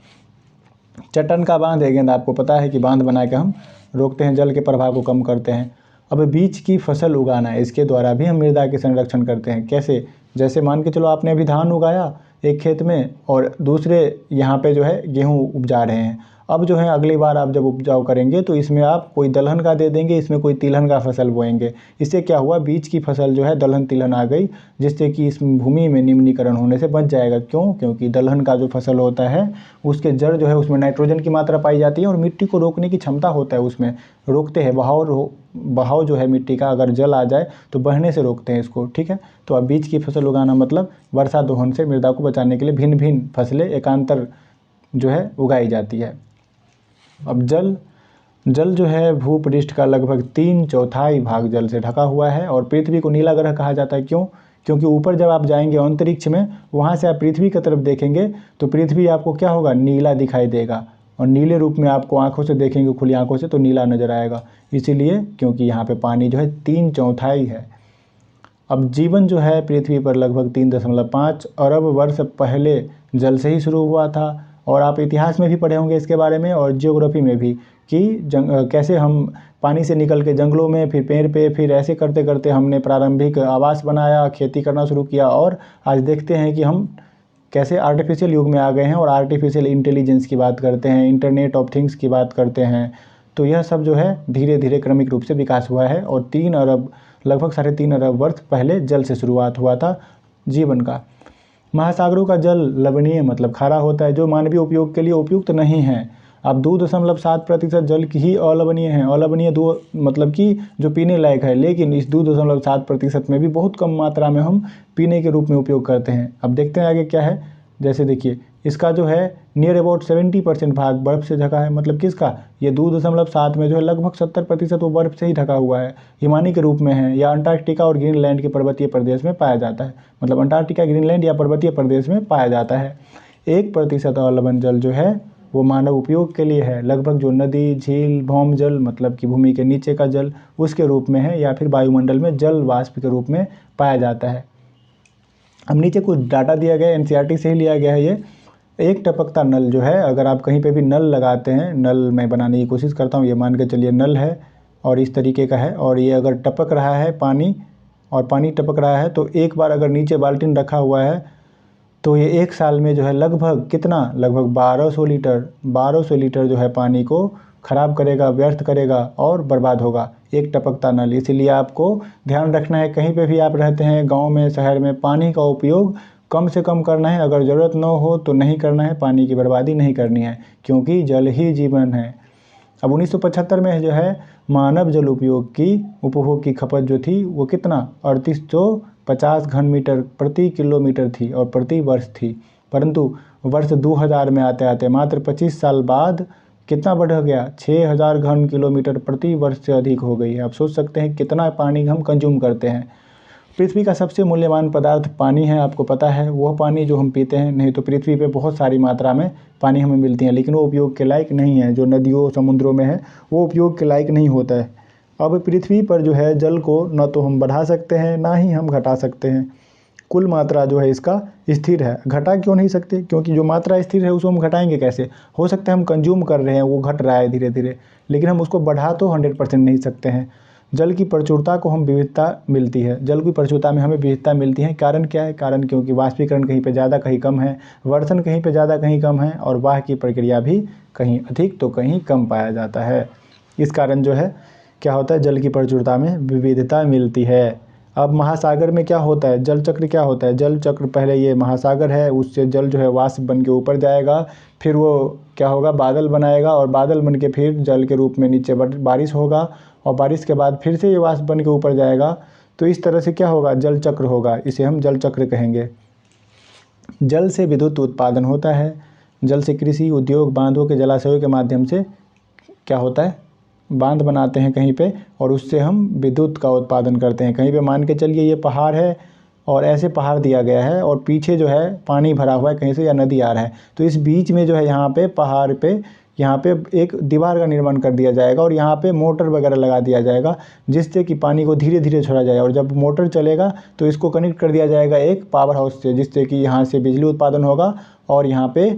चट्टान का बांध है, गेंद आपको पता है कि बांध बना के हम रोकते हैं, जल के प्रभाव को कम करते हैं। अब बीज की फसल उगाना है, इसके द्वारा भी हम मृदा के संरक्षण करते हैं। कैसे, जैसे मान के चलो आपने अभी धान उगाया एक खेत में और दूसरे यहाँ पे जो है गेहूँ उपजा रहे हैं, अब जो है अगली बार आप जब उपजाऊ करेंगे तो इसमें आप कोई दलहन का दे देंगे, इसमें कोई तिलहन का फसल बोएंगे। इससे क्या हुआ, बीच की फसल जो है दलहन तिलहन आ गई, जिससे कि इस भूमि में निम्नीकरण होने से बच जाएगा। क्यों? क्योंकि दलहन का जो फसल होता है उसके जड़ जो है उसमें नाइट्रोजन की मात्रा पाई जाती है और मिट्टी को रोकने की क्षमता होता है, उसमें रोकते हैं बहाव जो है मिट्टी का, अगर जल आ जाए तो बहने से रोकते हैं इसको, ठीक है। तो अब बीज की फसल उगाना मतलब वर्षा दोहन से मृदा को बचाने के लिए भिन्न भिन्न फसलें एकांतर जो है उगाई जाती है। अब जल जो है भूपृष्ठ का लगभग 3/4 भाग जल से ढका हुआ है और पृथ्वी को नीला ग्रह कहा जाता है। क्यों? क्योंकि ऊपर जब आप जाएंगे अंतरिक्ष में, वहाँ से आप पृथ्वी की तरफ देखेंगे तो पृथ्वी आपको क्या होगा, नीला दिखाई देगा और नीले रूप में आपको आंखों से देखेंगे, खुली आंखों से, तो नीला नजर आएगा। इसीलिए क्योंकि यहाँ पे पानी जो है 3/4 है। अब जीवन जो है पृथ्वी पर लगभग 3.5 अरब वर्ष पहले जल से ही शुरू हुआ था। और आप इतिहास में भी पढ़े होंगे इसके बारे में और जियोग्राफी में भी कि कैसे हम पानी से निकल के जंगलों में, फिर पेड़ पे, फिर ऐसे करते करते हमने प्रारंभिक आवास बनाया, खेती करना शुरू किया और आज देखते हैं कि हम कैसे आर्टिफिशियल युग में आ गए हैं और आर्टिफिशियल इंटेलिजेंस की बात करते हैं, इंटरनेट ऑफ थिंग्स की बात करते हैं। तो यह सब जो है धीरे धीरे क्रमिक रूप से विकास हुआ है और लगभग 3.5 अरब वर्ष पहले जल से शुरुआत हुआ था जीवन का। महासागरों का जल लवणीय मतलब खारा होता है, जो मानवीय उपयोग के लिए उपयुक्त नहीं है। अब 2.7% जल की ही अलवणीय है। अलवणीय मतलब कि जो पीने लायक है, लेकिन इस 2.7% में भी बहुत कम मात्रा में हम पीने के रूप में उपयोग करते हैं। अब देखते हैं आगे क्या है। जैसे देखिए, इसका जो है नियर अबाउट 70% भाग बर्फ़ से ढका है। मतलब किसका? ये 2.7 में जो है लगभग 70% वो बर्फ़ से ही ढका हुआ है, हिमानी के रूप में है, या अंटार्कटिका और ग्रीनलैंड के पर्वतीय प्रदेश में पाया जाता है। मतलब अंटार्कटिका, ग्रीनलैंड या पर्वतीय प्रदेश में पाया जाता है। 1% अलवण जल जो है वो मानव उपयोग के लिए है। लगभग जो नदी, झील, भौम जल मतलब कि भूमि के नीचे का जल, उसके रूप में है, या फिर वायुमंडल में जल वाष्प के रूप में पाया जाता है। अब नीचे कुछ डाटा दिया गया है, एनसीईआरटी से ही लिया गया है। ये एक टपकता नल जो है, अगर आप कहीं पे भी नल लगाते हैं, नल मैं बनाने की कोशिश करता हूँ, ये मान के चलिए नल है और इस तरीके का है, और ये अगर टपक रहा है पानी और पानी टपक रहा है, तो एक बार अगर नीचे बाल्टी रखा हुआ है तो ये 1 साल में जो है लगभग कितना, लगभग 1200 लीटर जो है पानी को खराब करेगा, व्यर्थ करेगा और बर्बाद होगा एक टपकता नल। इसीलिए आपको ध्यान रखना है, कहीं पे भी आप रहते हैं, गांव में, शहर में, पानी का उपयोग कम से कम करना है। अगर ज़रूरत न हो तो नहीं करना है, पानी की बर्बादी नहीं करनी है, क्योंकि जल ही जीवन है। अब 1975 में जो है मानव जल उपभोग की खपत जो थी वो कितना, 3850 घन मीटर प्रति किलोमीटर थी और प्रति वर्ष थी। परंतु वर्ष 2000 में आते आते मात्र 25 साल बाद कितना बढ़ गया, 6000 घन किलोमीटर प्रति वर्ष से अधिक हो गई है। आप सोच सकते हैं कितना पानी हम कंज्यूम करते हैं। पृथ्वी का सबसे मूल्यवान पदार्थ पानी है, आपको पता है। वह पानी जो हम पीते हैं, नहीं तो पृथ्वी पे बहुत सारी मात्रा में पानी हमें मिलती है, लेकिन वो उपयोग के लायक नहीं है। जो नदियों, समुद्रों में है वो उपयोग के लायक नहीं होता है। अब पृथ्वी पर जो है जल को न तो हम बढ़ा सकते हैं, ना ही हम घटा सकते हैं। कुल मात्रा जो है इसका स्थिर है। घटा क्यों नहीं सकते? क्योंकि जो मात्रा स्थिर है उसको हम घटाएंगे कैसे? हो सकता है हम कंज्यूम कर रहे हैं, वो घट रहा है धीरे धीरे, लेकिन हम उसको बढ़ा तो 100% नहीं सकते हैं। जल की प्रचुरता को हम विविधता मिलती है, जल की प्रचुरता में हमें विविधता मिलती है। कारण क्या है? कारण क्योंकि वाष्पीकरण कहीं पे ज़्यादा कहीं कम है, वर्षण कहीं पे ज़्यादा कहीं कम है, और वाह की प्रक्रिया भी कहीं अधिक तो कहीं कम पाया जाता है। इस कारण जो है क्या होता है, जल की प्रचुरता में विविधता मिलती है। अब महासागर में क्या होता है, जल चक्र क्या होता है? जल चक्र, पहले ये महासागर है, उससे जल जो है वाष्प बन के ऊपर जाएगा, फिर वो क्या होगा, बादल बनाएगा, और बादल बन के फिर जल के रूप में नीचे बारिश होगा, और बारिश के बाद फिर से ये वाष्प बन के ऊपर जाएगा। तो इस तरह से क्या होगा, जल चक्र होगा। इसे हम जल चक्र कहेंगे। जल से विद्युत उत्पादन होता है। जल से कृषि, उद्योग, बांधों के जलाशयों के माध्यम से क्या होता है, बांध बनाते हैं कहीं पे, और उससे हम विद्युत का उत्पादन करते हैं। कहीं पे मान के चलिए ये पहाड़ है और ऐसे पहाड़ दिया गया है और पीछे जो है पानी भरा हुआ है कहीं से, या नदी आ रहा है, तो इस बीच में जो है यहाँ पे पहाड़ पे, यहाँ पे एक दीवार का निर्माण कर दिया जाएगा और यहाँ पे मोटर वगैरह लगा दिया जाएगा, जिससे कि पानी को धीरे धीरे छोड़ा जाए। और जब मोटर चलेगा तो इसको कनेक्ट कर दिया जाएगा एक पावर हाउस से, जिससे कि यहाँ से बिजली उत्पादन होगा और यहाँ पे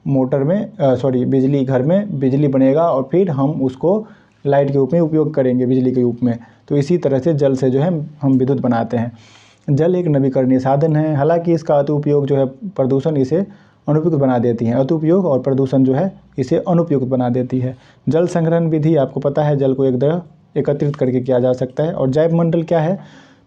मोटर में बिजली, घर में बिजली बनेगा, और फिर हम उसको लाइट के रूप में उपयोग करेंगे, बिजली के रूप में। तो इसी तरह से जल से जो है हम विद्युत बनाते हैं। जल एक नवीकरणीय साधन है। हालांकि इसका अति उपयोग जो है प्रदूषण इसे अनुपयुक्त बना देती हैं। अतिउपयोग और प्रदूषण जो है इसे अनुपयुक्त बना देती है। जल संग्रहण विधि, आपको पता है जल को एक जगह एकत्रित करके किया जा सकता है। और जैव मंडल क्या है?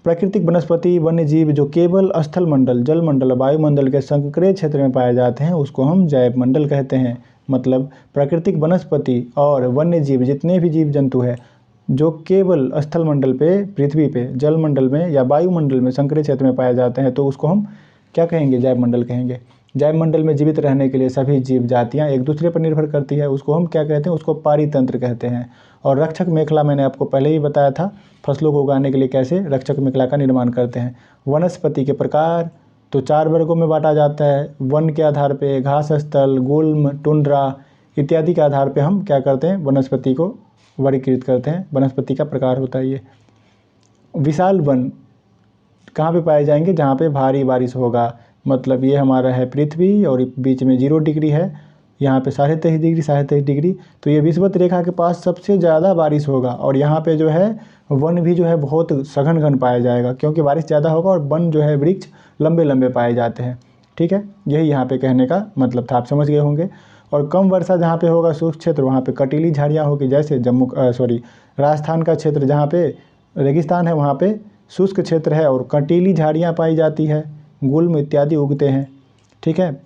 प्राकृतिक वनस्पति वन्य जीव जो केवल स्थल मंडल, जल मंडल, वायुमंडल के संक्रिय क्षेत्र में पाए जाते हैं उसको हम जैव मंडल कहते हैं। मतलब प्राकृतिक वनस्पति और वन्य जीव जितने भी जीव जंतु है जो केवल स्थल मंडल पे, पृथ्वी पे, जल मंडल में या वायुमंडल में संक्रिय क्षेत्र में पाए जाते हैं तो उसको हम क्या कहेंगे? जैव मंडल कहेंगे। जैव मंडल में जीवित रहने के लिए सभी जीव जातियाँ एक दूसरे पर निर्भर करती है, उसको हम क्या कहते हैं? उसको पारितंत्र कहते हैं। और रक्षक मेखला मैंने आपको पहले ही बताया था फसलों को उगाने के लिए कैसे रक्षक मेखला का निर्माण करते हैं। वनस्पति के प्रकार तो 4 वर्गों में बांटा जाता है। वन के आधार पे, घास स्थल, गुल्म, टुंड्रा इत्यादि के आधार पे हम क्या करते हैं? वनस्पति को वर्गीकृत करते हैं। वनस्पति का प्रकार होता है ये। विशाल वन कहाँ पे पाए जाएंगे? जहाँ पे भारी बारिश होगा। मतलब ये हमारा है पृथ्वी और बीच में 0 डिग्री है, यहाँ पे 23.5 डिग्री, 23.5 डिग्री, तो ये विषुवत रेखा के पास सबसे ज़्यादा बारिश होगा। और यहाँ पे जो है वन भी जो है बहुत सघन घन पाया जाएगा क्योंकि बारिश ज़्यादा होगा और वन जो है वृक्ष लंबे लंबे पाए जाते हैं। ठीक है, यही यहाँ पे कहने का मतलब था, आप समझ गए होंगे। और कम वर्षा जहाँ पे होगा शुष्क क्षेत्र वहाँ पे कटीली झाड़ियाँ होगी, जैसे राजस्थान का क्षेत्र जहाँ पे रेगिस्तान है वहाँ पे शुष्क क्षेत्र है और कटीली झाड़ियाँ पाई जाती है, गुल्म इत्यादि उगते हैं। ठीक है,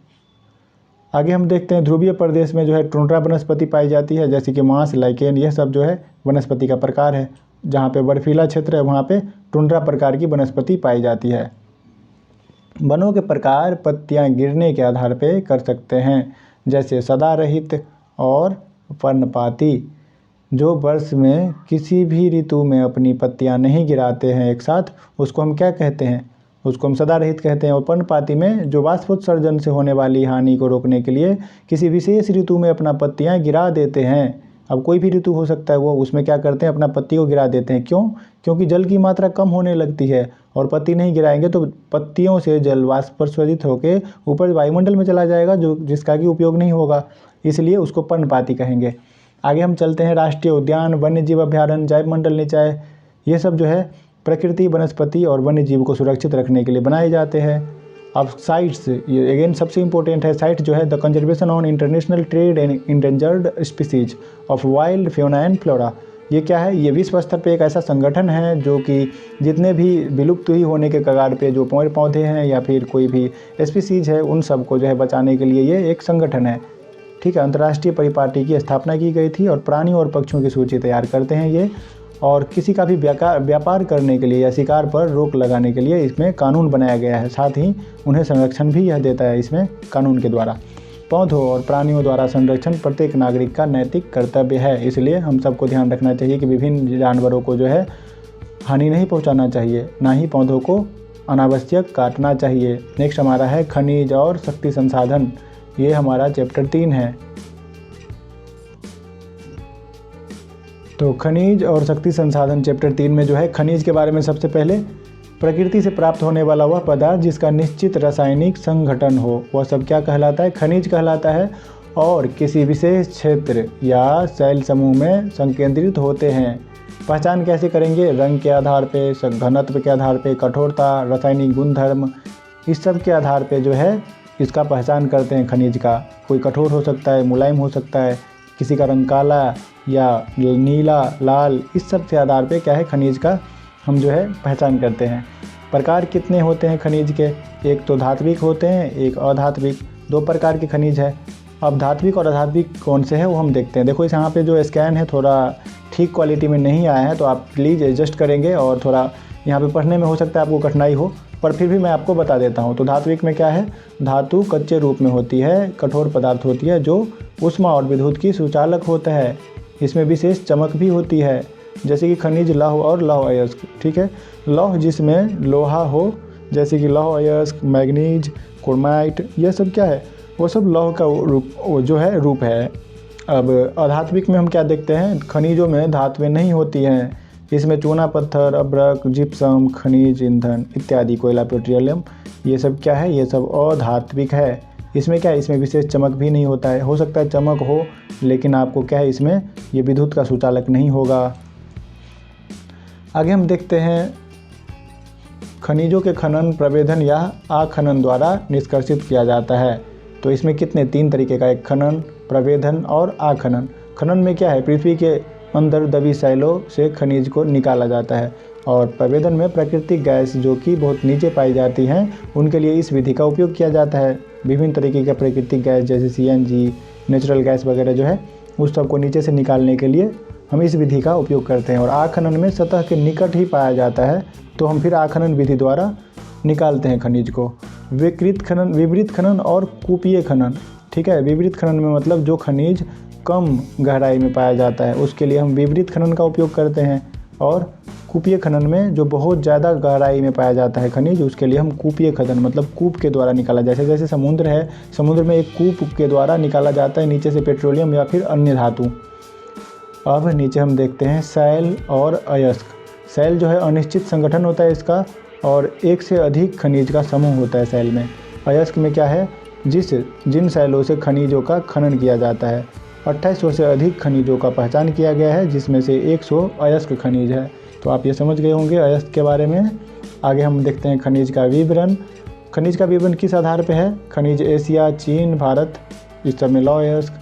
आगे हम देखते हैं ध्रुवीय प्रदेश में जो है टुंड्रा वनस्पति पाई जाती है, जैसे कि मांस, लाइकेन, यह सब जो है वनस्पति का प्रकार है। जहाँ पे बर्फीला क्षेत्र है वहाँ पे टुंड्रा प्रकार की वनस्पति पाई जाती है। वनों के प्रकार पत्तियाँ गिरने के आधार पे कर सकते हैं, जैसे सदारहित और पर्णपाती। जो वर्ष में किसी भी ऋतु में अपनी पत्तियाँ नहीं गिराते हैं एक साथ, उसको हम क्या कहते हैं? उसको हम सदारहित कहते हैं। और पर्णपाती में जो वाष्पोत्सर्जन से होने वाली हानि को रोकने के लिए किसी विशेष ऋतु में अपना पत्तियाँ गिरा देते हैं। अब कोई भी ऋतु हो सकता है, वो उसमें क्या करते हैं? अपना पत्ती को गिरा देते हैं। क्यों? क्योंकि जल की मात्रा कम होने लगती है और पत्ती नहीं गिराएंगे तो पत्तियों से जल वाष्पोत्सर्जित होकर ऊपर वायुमंडल में चला जाएगा जिसका कि उपयोग नहीं होगा, इसलिए उसको पर्णपाती कहेंगे। आगे हम चलते हैं राष्ट्रीय उद्यान, वन्य जीव अभ्यारण्य, जैव मंडल निकाय, ये सब जो है प्रकृति, वनस्पति और वन्य जीव को सुरक्षित रखने के लिए बनाए जाते हैं। अब साइट्स, ये अगेन सबसे इम्पोर्टेंट है। साइट जो है the conservation on international trade and endangered species of wild Fiona and flora. ये क्या है? ये विश्व स्तर पे एक ऐसा संगठन है जो कि जितने भी विलुप्त ही होने के कगार पे जो पेड़ पौधे हैं या फिर कोई भी स्पीसीज है उन सबको जो है बचाने के लिए ये एक संगठन है। ठीक है, अंतर्राष्ट्रीय परिपाटी की स्थापना की गई थी और प्राणियों और पक्षियों की सूची तैयार करते हैं ये। और किसी का भी व्यापार करने के लिए या शिकार पर रोक लगाने के लिए इसमें कानून बनाया गया है, साथ ही उन्हें संरक्षण भी यह देता है इसमें कानून के द्वारा। पौधों और प्राणियों द्वारा संरक्षण प्रत्येक नागरिक का नैतिक कर्तव्य है, इसलिए हम सबको ध्यान रखना चाहिए कि विभिन्न जानवरों को जो है हानि नहीं पहुंचाना चाहिए, ना ही पौधों को अनावश्यक काटना चाहिए। नेक्स्ट हमारा है खनिज और शक्ति संसाधन, ये हमारा चैप्टर 3 है। तो खनिज और शक्ति संसाधन चैप्टर 3 में जो है खनिज के बारे में सबसे पहले प्रकृति से प्राप्त होने वाला वह पदार्थ जिसका निश्चित रासायनिक संघटन हो वह सब क्या कहलाता है? खनिज कहलाता है। और किसी विशेष क्षेत्र या शैल समूह में संकेंद्रित होते हैं। पहचान कैसे करेंगे? रंग के आधार पे, घनत्व के आधार पे, कठोरता, रासायनिक गुणधर्म, इस सब के आधार पे जो है इसका पहचान करते हैं खनिज का। कोई कठोर हो सकता है, मुलायम हो सकता है, किसी का रंग काला या नीला, लाल, इस सब के आधार पे क्या है खनिज का हम जो है पहचान करते हैं। प्रकार कितने होते हैं खनिज के? एक तो धात्विक होते हैं, एक अधात्विक, 2 प्रकार के खनिज है। अब धात्विक और अधात्विक कौन से हैं वो हम देखते हैं। देखो इस यहाँ पे जो स्कैन है थोड़ा ठीक क्वालिटी में नहीं आया है, तो आप प्लीज़ एडजस्ट करेंगे और थोड़ा यहाँ पे पढ़ने में हो सकता है आपको कठिनाई हो, पर फिर भी मैं आपको बता देता हूँ। तो धात्विक में क्या है? धातु कच्चे रूप में होती है, कठोर पदार्थ होती है जो ऊष्मा और विद्युत की सुचालक होता है। इसमें विशेष चमक भी होती है, जैसे कि खनिज लौह और लौह अयस्क। ठीक है, लौह जिसमें लोहा हो, जैसे कि लौह अयस्क, मैग्नीज, क्रोमाइट, ये सब क्या है? वो सब लौह का रूप है। अब अधात्विक में हम क्या देखते हैं? खनिजों में धातुएं नहीं होती हैं, इसमें चूना पत्थर, अब्रक, जिप्सम, खनिज, ईंधन इत्यादि, कोयला, पेट्रोलियम, ये सब क्या है? ये सब अधात्विक है। इसमें क्या है? इसमें विशेष चमक भी नहीं होता है। हो सकता है चमक हो, लेकिन आपको क्या है इसमें ये विद्युत का सुचालक नहीं होगा। आगे हम देखते हैं खनिजों के खनन, प्रवेधन या आखनन द्वारा निष्कर्षित किया जाता है। तो इसमें कितने 3 तरीके का, एक खनन, प्रवेधन और आखनन। खनन में क्या है, पृथ्वी के अंदर दबी शैलों से खनिज को निकाला जाता है, और प्रवेधन में प्राकृतिक गैस जो कि बहुत नीचे पाई जाती हैं उनके लिए इस विधि का उपयोग किया जाता है। विभिन्न तरीके के प्राकृतिक गैस जैसे CNG, नेचुरल गैस वगैरह जो है उस सब को नीचे से निकालने के लिए हम इस विधि का उपयोग करते हैं। और आखनन में सतह के निकट ही पाया जाता है, तो हम फिर आखनन विधि द्वारा निकालते हैं खनिज को। विपरीत खनन और कूपीय खनन, ठीक है। विपरीत खनन में मतलब जो खनिज कम गहराई में पाया जाता है उसके लिए हम विपरीत खनन का उपयोग करते हैं, और कूपीय खनन में जो बहुत ज़्यादा गहराई में पाया जाता है खनिज उसके लिए हम कूपीय खनन मतलब कूप के द्वारा निकाला, जैसे समुद्र है, समुद्र में एक कूप के द्वारा निकाला जाता है नीचे से पेट्रोलियम या फिर अन्य धातु। अब नीचे हम देखते हैं शैल और अयस्क। शैल जो है अनिश्चित संगठन होता है इसका, और एक से अधिक खनिज का समूह होता है शैल में। अयस्क में क्या है, जिन शैलों से खनिजों का खनन किया जाता है। 2800 से अधिक खनिजों का पहचान किया गया है, जिसमें से 100 अयस्क खनिज है। तो आप ये समझ गए होंगे अयस्क के बारे में। आगे हम देखते हैं खनिज का विवरण। खनिज का विवरण किस आधार पे है, खनिज एशिया, चीन, भारत, इस सब में लौ अयस्क।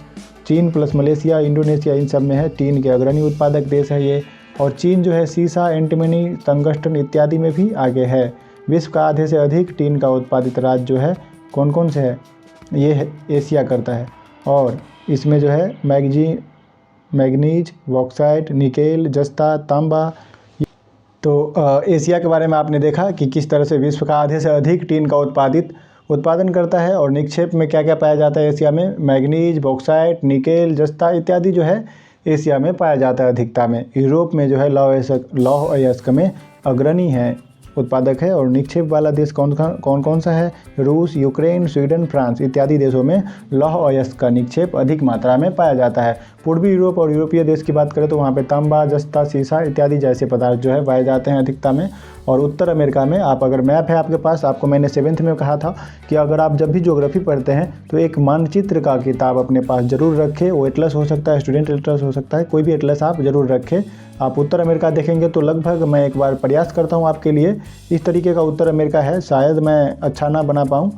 चीन प्लस मलेशिया, इंडोनेशिया, इन सब में है। टीन के अग्रणी उत्पादक देश है ये। और चीन जो है सीसा, एंटीमनी, टंगस्टन इत्यादि में भी आगे है। विश्व का आधे से अधिक टीन का उत्पादित राज्य जो है कौन कौन से है, ये है एशिया करता है। और इसमें जो है मैग्नीज, बॉक्साइट, निकेल, जस्ता, तांबा। तो एशिया के बारे में आपने देखा कि किस तरह से विश्व का आधे से अधिक टीन का उत्पादन करता है। और निक्षेप में क्या क्या पाया जाता है एशिया में, मैग्नीज, बॉक्साइट, निकेल, जस्ता इत्यादि जो है एशिया में पाया जाता है अधिकता में। यूरोप में जो है लौह अयस्क में अग्रणी है, उत्पादक है। और निक्षेप वाला देश कौन कौन सा है, रूस, यूक्रेन, स्वीडन, फ्रांस इत्यादि देशों में लौह अयस्क का निक्षेप अधिक मात्रा में पाया जाता है। पूर्वी यूरोप और यूरोपीय देश की बात करें तो वहाँ पे तांबा, जस्ता, सीसा इत्यादि जैसे पदार्थ जो है पाए जाते हैं अधिकता में। और उत्तर अमेरिका में आप अगर मैप है आपके पास, आपको मैंने 7th में कहा था कि अगर आप जब भी ज्योग्राफी पढ़ते हैं तो एक मानचित्र का किताब अपने पास जरूर रखें। वो एटलस हो सकता है, स्टूडेंट एटलस हो सकता है, कोई भी एटलस आप जरूर रखें। आप उत्तर अमेरिका देखेंगे तो लगभग मैं एक बार प्रयास करता हूँ आपके लिए, इस तरीके का उत्तर अमेरिका है। शायद मैं अच्छा ना बना पाऊँ,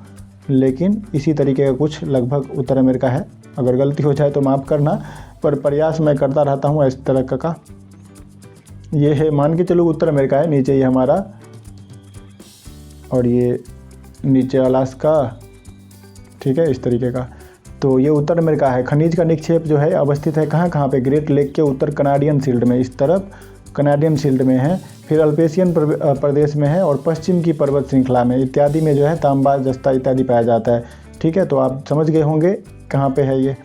लेकिन इसी तरीके का कुछ लगभग उत्तर अमेरिका है। अगर गलती हो जाए तो माफ़ करना, पर प्रयास मैं करता रहता हूँ इस तरह का। ये है, मान के चलो उत्तर अमेरिका है, नीचे ये हमारा, और ये नीचे अलास्का, ठीक है, इस तरीके का। तो ये उत्तर अमेरिका है। खनिज का निक्षेप जो है अवस्थित है कहाँ पे, ग्रेट लेक के उत्तर कनाडियन शील्ड में, इस तरफ कनाडियन शील्ड में है। फिर अल्पेशियन प्रदेश में है, और पश्चिम की पर्वत श्रृंखला में इत्यादि में जो है तांबा, जस्ता इत्यादि पाया जाता है। ठीक है, तो आप समझ गए होंगे कहाँ पे है ये।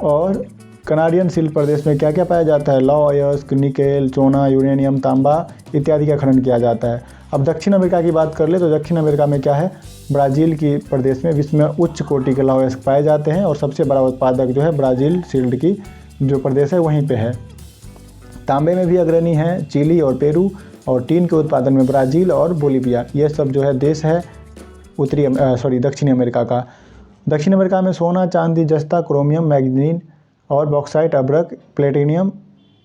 और कनाडियन शील्ड प्रदेश में क्या क्या पाया जाता है, लौह अयस्क, निकेल, सोना, यूरेनियम, तांबा इत्यादि का खनन किया जाता है। अब दक्षिण अमेरिका की बात कर ले तो दक्षिण अमेरिका में क्या है, ब्राज़ील की प्रदेश में विश्व में उच्च कोटि के लौह अयस्क पाए जाते हैं, और सबसे बड़ा उत्पादक जो है ब्राज़ील शील्ड की जो प्रदेश है वहीं पे है। तांबे में भी अग्रणी है चिली और पेरू, और टीन के उत्पादन में ब्राज़ील और बोलीविया, ये सब जो है देश है दक्षिणी अमेरिका का। दक्षिण अमेरिका में सोना, चांदी, जस्ता, क्रोमियम, मैग्नीज और बॉक्साइट, अब्रक, प्लेटिनियम,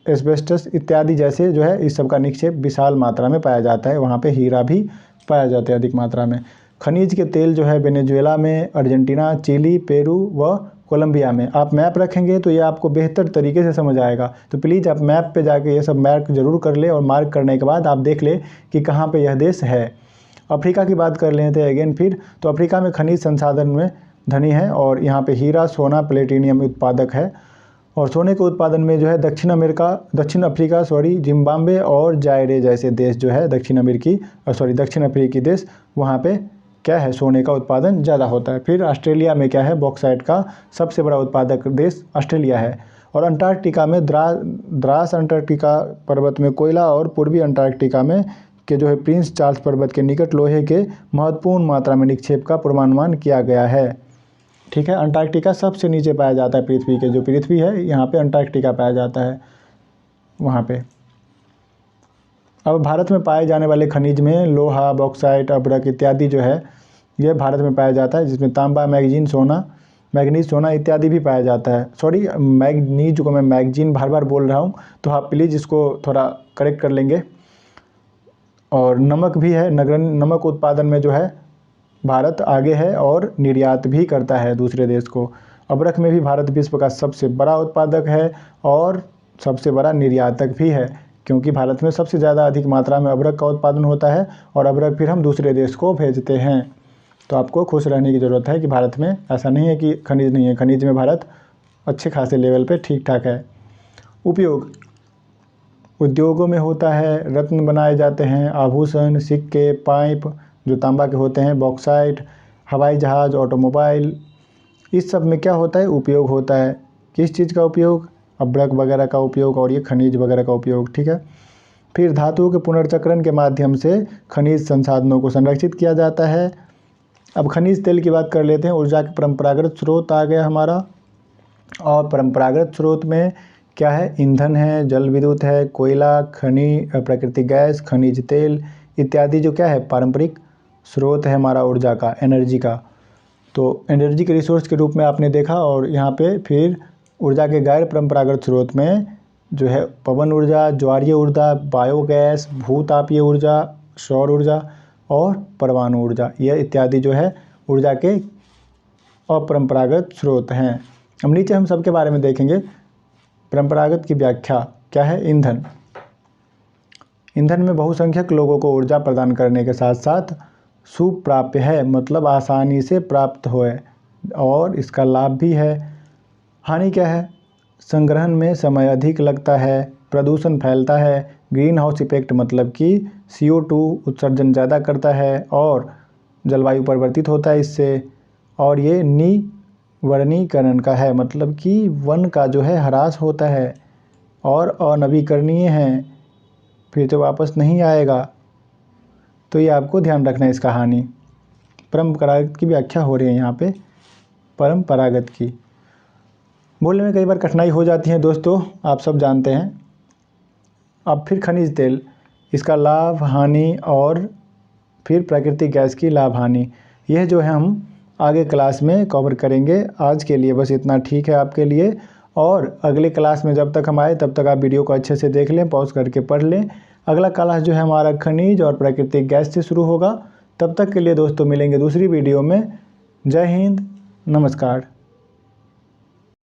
एस्बेस्टस इत्यादि जैसे जो है इस सब का निक्षेप विशाल मात्रा में पाया जाता है। वहाँ पे हीरा भी पाया जाता है अधिक मात्रा में। खनिज के तेल जो है वेनेजुएला में, अर्जेंटीना, चिली, पेरू व कोलंबिया में। आप मैप रखेंगे तो ये आपको बेहतर तरीके से समझ आएगा। तो प्लीज़ आप मैप पे जाके ये सब मार्क जरूर कर ले, और मार्क करने के बाद आप देख ले कि कहाँ पे यह देश है। अफ्रीका की बात कर लेते हैं अगेन फिर। तो अफ्रीका में खनिज संसाधन में धनी है, और यहाँ पे हीरा, सोना, प्लेटिनियम उत्पादक है। और सोने के उत्पादन में जो है दक्षिण अफ्रीका जिम्बाब्वे और जायरे जैसे देश जो है दक्षिण अफ्रीकी देश, वहाँ पे क्या है, सोने का उत्पादन ज़्यादा होता है। फिर ऑस्ट्रेलिया में क्या है, बॉक्साइट का सबसे बड़ा उत्पादक देश ऑस्ट्रेलिया है। और अंटार्कटिका में द्रास अंटार्कटिका पर्वत में कोयला, और पूर्वी अंटार्कटिका में के जो है प्रिंस चार्ल्स पर्वत के निकट लोहे के महत्वपूर्ण मात्रा में निक्षेप का पूर्वानुमान किया गया है। ठीक है, अंटार्कटिका सबसे नीचे पाया जाता है पृथ्वी के, जो पृथ्वी है यहाँ पे अंटार्कटिका पाया जाता है वहाँ पे। अब भारत में पाए जाने वाले खनिज में लोहा, बॉक्साइट, अब्रक इत्यादि जो है ये भारत में पाया जाता है, जिसमें तांबा, मैग्नीज, सोना इत्यादि भी पाया जाता है। मैग्नीज को मैं मैगजीन बार बोल रहा हूँ, तो आप प्लीज़ इसको थोड़ा करेक्ट कर लेंगे। और नमक भी है, नमक उत्पादन में जो है भारत आगे है और निर्यात भी करता है दूसरे देश को। अबरख में भी भारत विश्व का सबसे बड़ा उत्पादक है और सबसे बड़ा निर्यातक भी है, क्योंकि भारत में सबसे ज़्यादा अधिक मात्रा में अबरख का उत्पादन होता है और अबरख फिर हम दूसरे देश को भेजते हैं। तो आपको खुश रहने की ज़रूरत है कि भारत में ऐसा नहीं है कि खनिज नहीं है, खनिज में भारत अच्छे खासे लेवल पे ठीक ठाक है। उपयोग उद्योगों में होता है, रत्न बनाए जाते हैं, आभूषण, सिक्के, पाइप जो तांबा के होते हैं, बॉक्साइट, हवाई जहाज़, ऑटोमोबाइल, इस सब में क्या होता है, उपयोग होता है। किस चीज़ का उपयोग, अबरख वगैरह का उपयोग और ये खनिज वगैरह का उपयोग, ठीक है। फिर धातुओं के पुनर्चक्रण के माध्यम से खनिज संसाधनों को संरक्षित किया जाता है। अब खनिज तेल की बात कर लेते हैं। ऊर्जा के परंपरागत स्रोत आ गया हमारा, और परंपरागत स्रोत में क्या है, ईंधन है, जल विद्युत है, कोयला, प्राकृतिक गैस, खनिज तेल इत्यादि जो क्या है पारंपरिक स्रोत है हमारा ऊर्जा का, एनर्जी का। तो एनर्जी के रिसोर्स के रूप में आपने देखा। और यहाँ पे फिर ऊर्जा के गैर परंपरागत स्रोत में जो है पवन ऊर्जा, ज्वारीय ऊर्जा, बायोगैस, भूतापीय ऊर्जा, सौर ऊर्जा और परमाणु ऊर्जा, यह इत्यादि जो है ऊर्जा के अपरंपरागत स्रोत हैं। अब नीचे हम सबके बारे में देखेंगे। परंपरागत की व्याख्या क्या है, ईंधन। ईंधन में बहुसंख्यक लोगों को ऊर्जा प्रदान करने के साथ साथ सुप्राप्य है, मतलब आसानी से प्राप्त होए, और इसका लाभ भी है। हानि क्या है, संग्रहण में समय अधिक लगता है, प्रदूषण फैलता है, ग्रीन हाउस इफेक्ट मतलब कि CO2 उत्सर्जन ज़्यादा करता है और जलवायु परिवर्तित होता है इससे। और ये निवर्णीकरण का है, मतलब कि वन का जो है ह्रास होता है और अनवीकरणीय है, फिर तो वापस नहीं आएगा। तो ये आपको ध्यान रखना है इसका हानि। परंपरागत की व्याख्या हो रही है यहाँ पे, परंपरागत की। बोलने में कई बार कठिनाई हो जाती है दोस्तों, आप सब जानते हैं। अब फिर खनिज तेल, इसका लाभ, हानि और फिर प्राकृतिक गैस की लाभ हानि, यह जो है हम आगे क्लास में कवर करेंगे। आज के लिए बस इतना ठीक है आपके लिए। और अगले क्लास में जब तक हम आए तब तक आप वीडियो को अच्छे से देख लें, पॉज करके पढ़ लें। अगला क्लास जो है हमारा खनिज और प्राकृतिक गैस से शुरू होगा। तब तक के लिए दोस्तों मिलेंगे दूसरी वीडियो में। जय हिंद, नमस्कार।